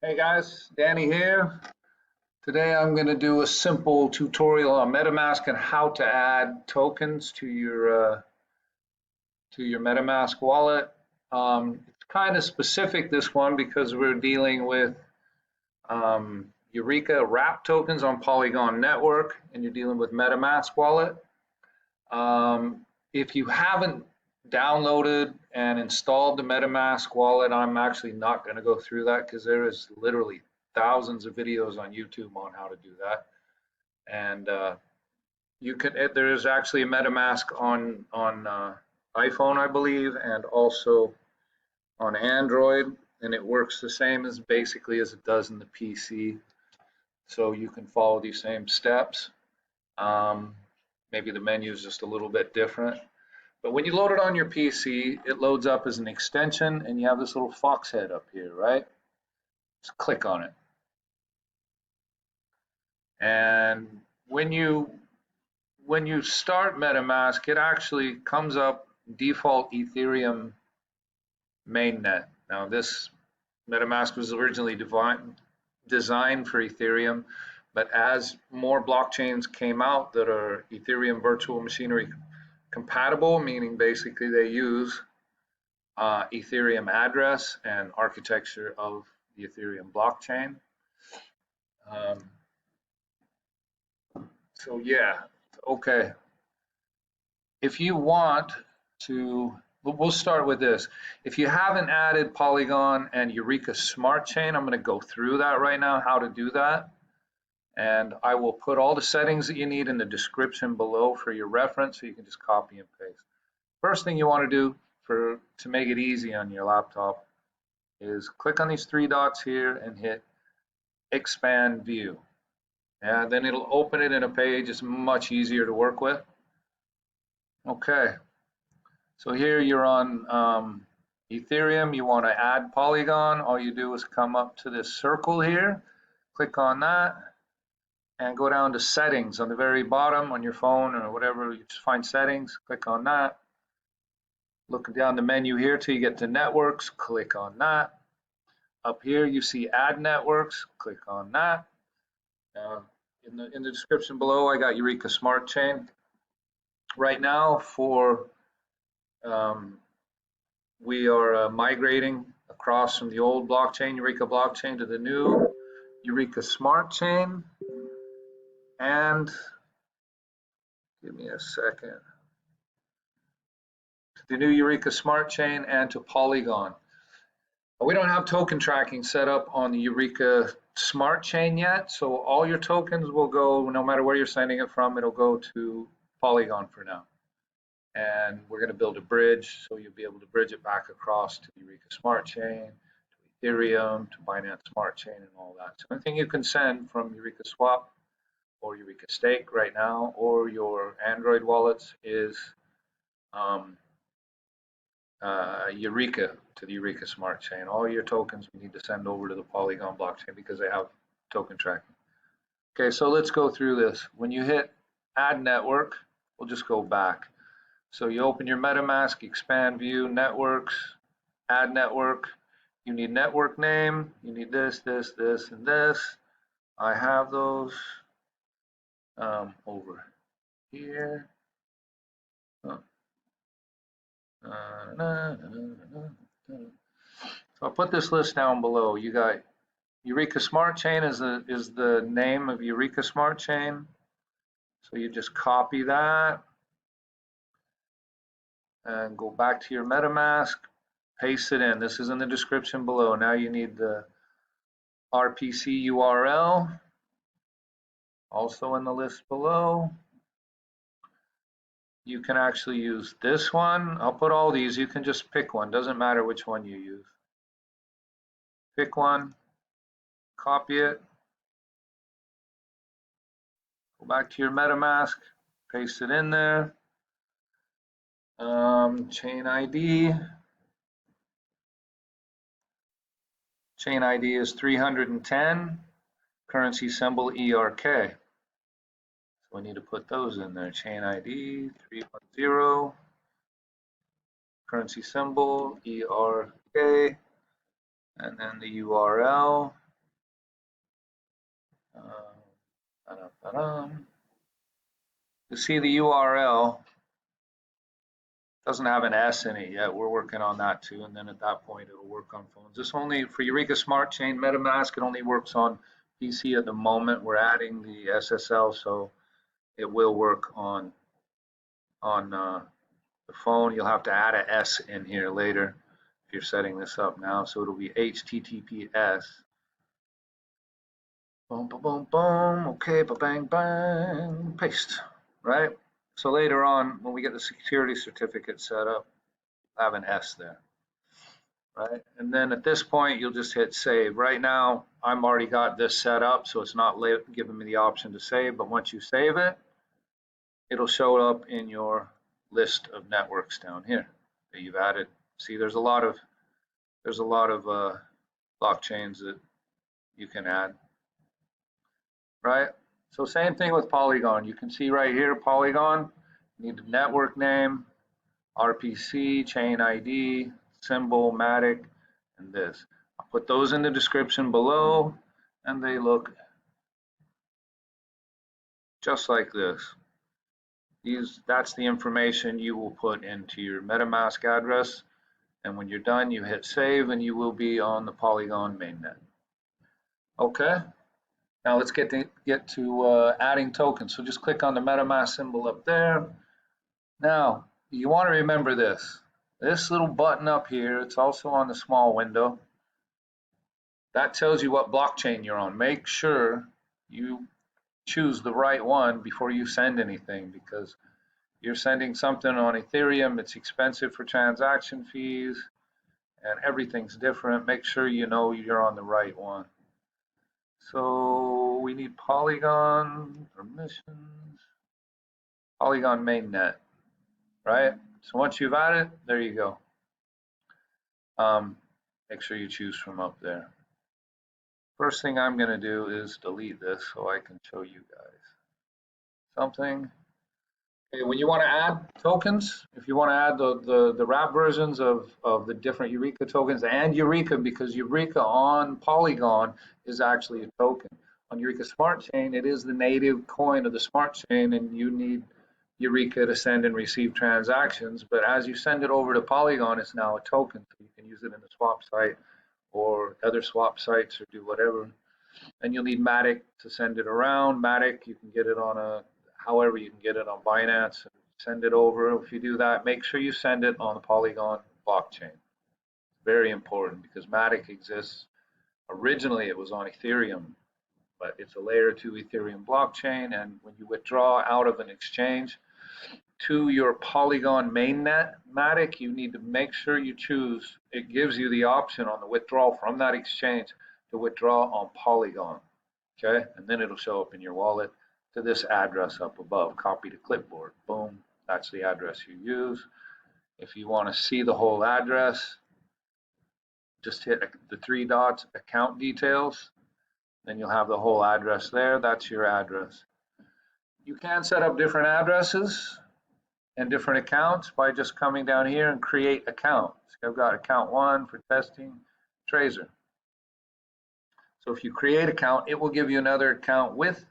Hey guys, Danny here. Today I'm going to do a simple tutorial on MetaMask and how to add tokens to your MetaMask wallet. It's kind of specific, this one, because we're dealing with Eureka wrap tokens on Polygon network, and you're dealing with MetaMask wallet. If you haven't downloaded and installed the MetaMask wallet, I'm actually not going to go through that because there is literally thousands of videos on YouTube on how to do that. And there is actually a MetaMask on iPhone, I believe, and also on Android, and it works the same as basically as it does in the PC. So you can follow these same steps. Maybe the menu is just a little bit different. But when you load it on your PC, it loads up as an extension, and you have this little fox head up here, right? Just click on it. And when you start MetaMask, it actually comes up default Ethereum mainnet. Now, this MetaMask was originally designed for Ethereum, but as more blockchains came out that are Ethereum virtual machinery compatible, meaning basically they use Ethereum address and architecture of the Ethereum blockchain. So yeah, okay. If you want to, we'll start with this. If you haven't added Polygon and Eureka Smart Chain, I'm going to go through that right now, how to do that. And I will put all the settings that you need in the description below for your reference, so you can just copy and paste. First thing you want to do to make it easy on your laptop is click on these three dots here and hit expand view. And then it'll open it in a page. It's much easier to work with. Okay, so here you're on Ethereum. You want to add Polygon. All you do is come up to this circle here, click on that, and go down to settings on the very bottom on your phone or whatever. You just find settings, click on that. Look down the menu here till you get to networks, click on that. Up here you see add networks, click on that. In the description below, I got Eureka Smart Chain. Right now, we are migrating across from the old blockchain, Eureka blockchain, to the new Eureka Smart Chain. And give me a second. To the new Eureka Smart Chain and to Polygon. We don't have token tracking set up on the Eureka Smart Chain yet, so all your tokens will go, no matter where you're sending it from, it'll go to Polygon for now. And we're going to build a bridge, so you'll be able to bridge it back across to the Eureka Smart Chain, to Ethereum, to Binance Smart Chain, and all that. So anything you can send from Eureka Swap or Eureka Stake right now, or your Android wallets, is Eureka to the Eureka Smart Chain. All your tokens we need to send over to the Polygon blockchain because they have token tracking. Okay, so let's go through this. When you hit add network, we'll just go back. So you open your MetaMask, expand view, networks, add network. You need network name. You need this, this, this, and this. I have those over here. Oh. So I'll put this list down below. You got Eureka Smart Chain is the name of Eureka Smart Chain. So you just copy that and go back to your MetaMask, paste it in. This is in the description below. Now you need the RPC URL, also in the list below. You can actually use this one. I'll put all these. You can just pick one. Doesn't matter which one you use. Pick one, copy it, go back to your MetaMask, paste it in there. Chain ID. Chain ID is 310. Currency symbol ERK. So we need to put those in there. Chain ID 310. Currency symbol ERK. And then the URL You see the URL doesn't have an S in it yet. We're working on that too, and then at that point it'll work on phones. This only for Eureka Smart Chain MetaMask. It only works on PC at the moment. We're adding the SSL, so it will work on the phone. You'll have to add a S in here later if you're setting this up now. So it'll be HTTPS. Boom, boom, boom, boom. Okay, bang, bang, paste. Right. So later on, when we get the security certificate set up, I have an S there. Right. And then at this point, you'll just hit save. Right now, I'm already got this set up, so it's not giving me the option to save. But once you save it, it'll show up in your list of networks down here that you've added. See, there's a lot of blockchains that you can add. Right. So same thing with Polygon. You can see right here, Polygon, you need the network name, RPC, chain ID, symbol, MATIC, and this. I'll put those in the description below, and they look just like this. That's the information you will put into your MetaMask address, and when you're done, you hit save, and you will be on the Polygon mainnet. Okay. Now let's get to adding tokens. So just click on the MetaMask symbol up there. Now you want to remember this little button up here. It's also on the small window. That tells you what blockchain you're on. Make sure you choose the right one before you send anything, because you're sending something on Ethereum. It's expensive for transaction fees, and everything's different. Make sure you know you're on the right one. So we need Polygon permissions, Polygon mainnet, right? So once you've added it, there you go. Make sure you choose from up there. First thing I'm going to do is delete this so I can show you guys something. Okay, when you want to add tokens, if you want to add the wrap versions of the different Eureka tokens and Eureka, because Eureka on Polygon is actually a token. On Eureka Smart Chain, it is the native coin of the Smart Chain, and you need Eureka to send and receive transactions. But as you send it over to Polygon, it's now a token, so you can use it in the swap site or other swap sites or do whatever. And you'll need MATIC to send it around. MATIC, you can get it on however you can get it on Binance and send it over. If you do that, make sure you send it on the Polygon blockchain. Very important, because MATIC exists. Originally, it was on Ethereum, but it's a layer 2 Ethereum blockchain. And when you withdraw out of an exchange to your Polygon mainnet MATIC, you need to make sure you choose. It gives you the option on the withdrawal from that exchange to withdraw on Polygon. Okay, and then it'll show up in your wallet to this address up above. Copy to clipboard. Boom. That's the address you use. If you want to see the whole address, just hit the 3 dots, account details. Then you'll have the whole address there. That's your address. You can set up different addresses and different accounts by just coming down here and create account. So I've got account 1 for testing, Tracer. So if you create account, it will give you another account with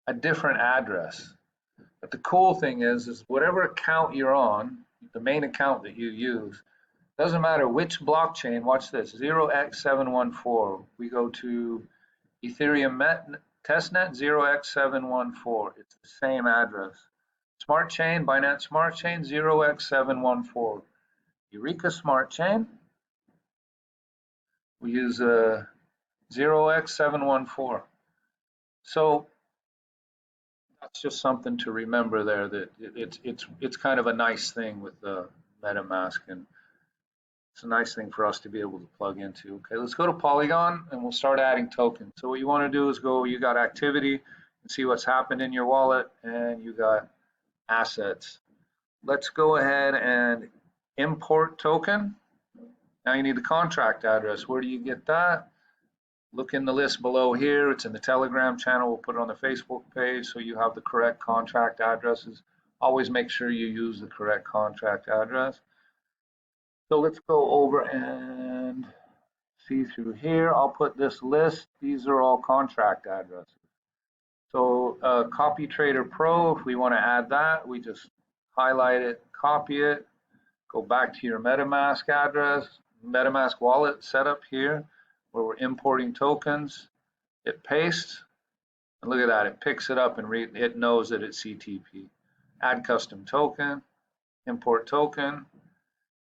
a different address. But the cool thing is whatever account you're on, the main account that you use, doesn't matter which blockchain. Watch this, 0x714. We go to Ethereum testnet 0x714. It's the same address. Smart Chain, Binance Smart Chain, 0x714. Eureka Smart Chain, we use 0x714. So that's just something to remember there, that it's kind of a nice thing with the MetaMask, and it's a nice thing for us to be able to plug into. Okay, let's go to Polygon and we'll start adding tokens. So what you want to do is you got activity and see what's happened in your wallet, and you got assets. Let's go ahead and import token. Now you need the contract address. Where do you get that? Look in the list below here. It's in the Telegram channel. We'll put it on the Facebook page so you have the correct contract addresses. Always make sure you use the correct contract address. So let's go over and see through here. I'll put this list. These are all contract addresses. So Copy Trader Pro, if we want to add that, we just highlight it, copy it, go back to your MetaMask address, MetaMask wallet setup here, where we're importing tokens, hit paste, and look at that, it picks it up and it knows that it's CTP. Add custom token, import token,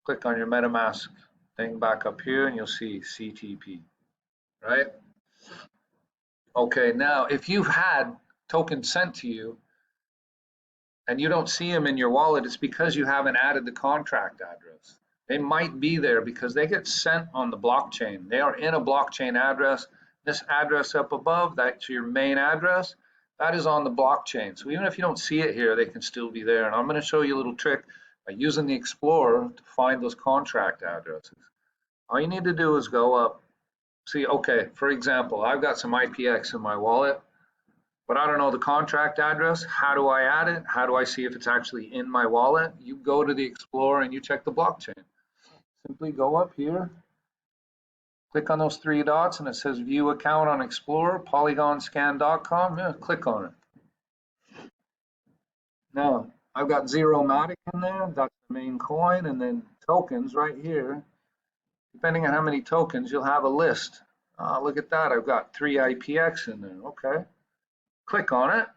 click on your MetaMask thing back up here and you'll see CTP, right? Okay, now if you've had tokens sent to you and you don't see them in your wallet, it's because you haven't added the contract address. They might be there because they get sent on the blockchain. They are in a blockchain address. This address up above, that's your main address, that is on the blockchain. So even if you don't see it here, they can still be there. And I'm going to show you a little trick by using the Explorer to find those contract addresses. All you need to do is go up. See, okay, for example, I've got some IPX in my wallet, but I don't know the contract address. How do I add it? How do I see if it's actually in my wallet? You go to the Explorer and you check the blockchain. Simply go up here, click on those three dots, and it says View Account on Explorer, polygonscan.com. Yeah, click on it. Now, I've got 0 MATIC in there. That's the main coin, and then tokens right here. Depending on how many tokens, you'll have a list. Look at that, I've got 3 IPX in there, okay. Click on it.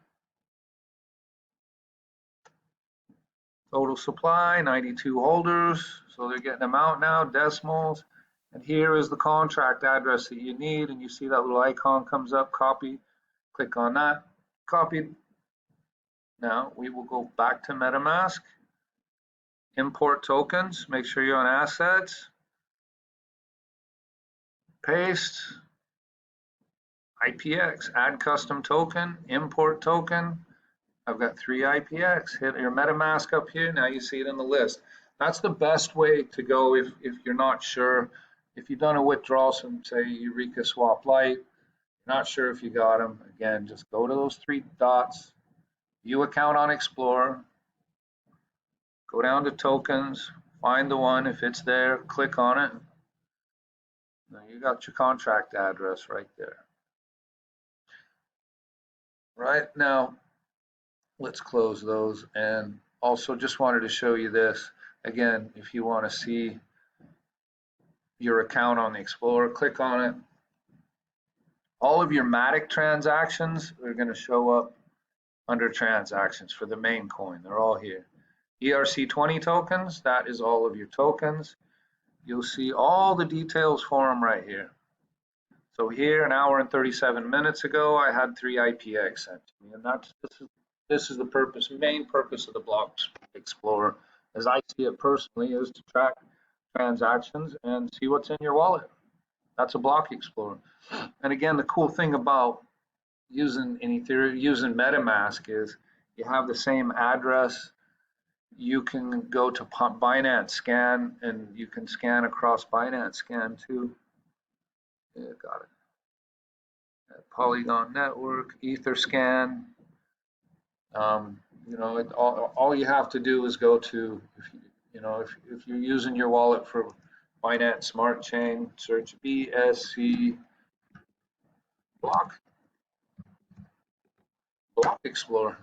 Total supply, 92 holders, so they're getting them out now, decimals. And here is the contract address that you need, and you see that little icon comes up, copy. Click on that, copied. Now we will go back to MetaMask, import tokens, make sure you're on assets, paste, IPX, add custom token, import token. I've got 3 IPX, hit your MetaMask up here, now you see it in the list. That's the best way to go if you're not sure. If you've done a withdrawal from, say, Eureka Swap Lite, not sure if you got them, again, just go to those 3 dots, view account on Explorer, go down to tokens, find the one, if it's there, click on it. Now you got your contract address right there. Right now, let's close those, and also just wanted to show you this. Again, if you want to see your account on the Explorer, click on it. All of your MATIC transactions are going to show up under transactions for the main coin. They're all here. ERC20 tokens, that is all of your tokens. You'll see all the details for them right here. So here, an hour and 37 minutes ago, I had 3 IPX sent to me, and this is the main purpose of the Block Explorer, as I see it personally, is to track transactions and see what's in your wallet. That's a Block Explorer. And again, the cool thing about using MetaMask is you have the same address. You can go to Binance Scan, and you can scan across Binance Scan too. Yeah, got it. Polygon Network, Etherscan. You know, all you have to do is go to, if you're using your wallet for Binance Smart Chain, search BSC Block Explorer.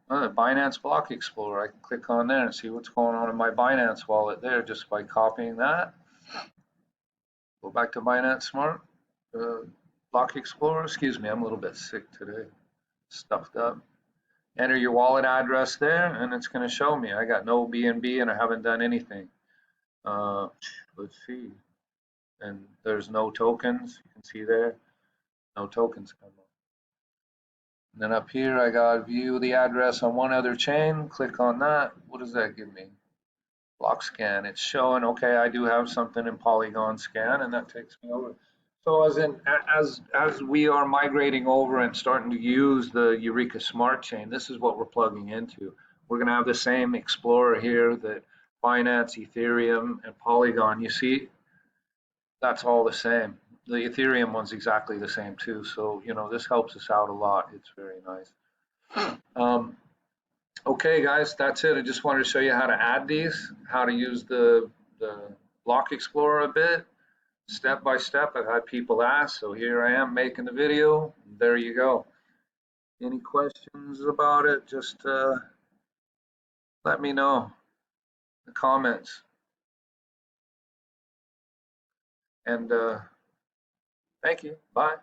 Binance Block Explorer. I can click on there and see what's going on in my Binance wallet there just by copying that. Go back to Binance Smart Block Explorer. Excuse me, I'm a little bit sick today, stuffed up. Enter your wallet address there, and it's going to show me I got no BNB and I haven't done anything. Let's see, and there's no tokens. You can see there, no tokens come up. And then up here, I got view the address on one other chain. Click on that. What does that give me? Block scan. It's showing, okay, I do have something in Polygon scan, and that takes me over. So as we are migrating over and starting to use the Eureka Smart Chain, this is what we're plugging into. We're going to have the same Explorer here that Binance, Ethereum, and Polygon. You see, that's all the same. The Ethereum one's exactly the same too. So, this helps us out a lot. It's very nice. Okay, guys, that's it. I just wanted to show you how to add these, how to use the Block Explorer a bit, step by step. I've had people ask, so here I am making the video. There you go. Any questions about it, just let me know in the comments. And thank you. Bye.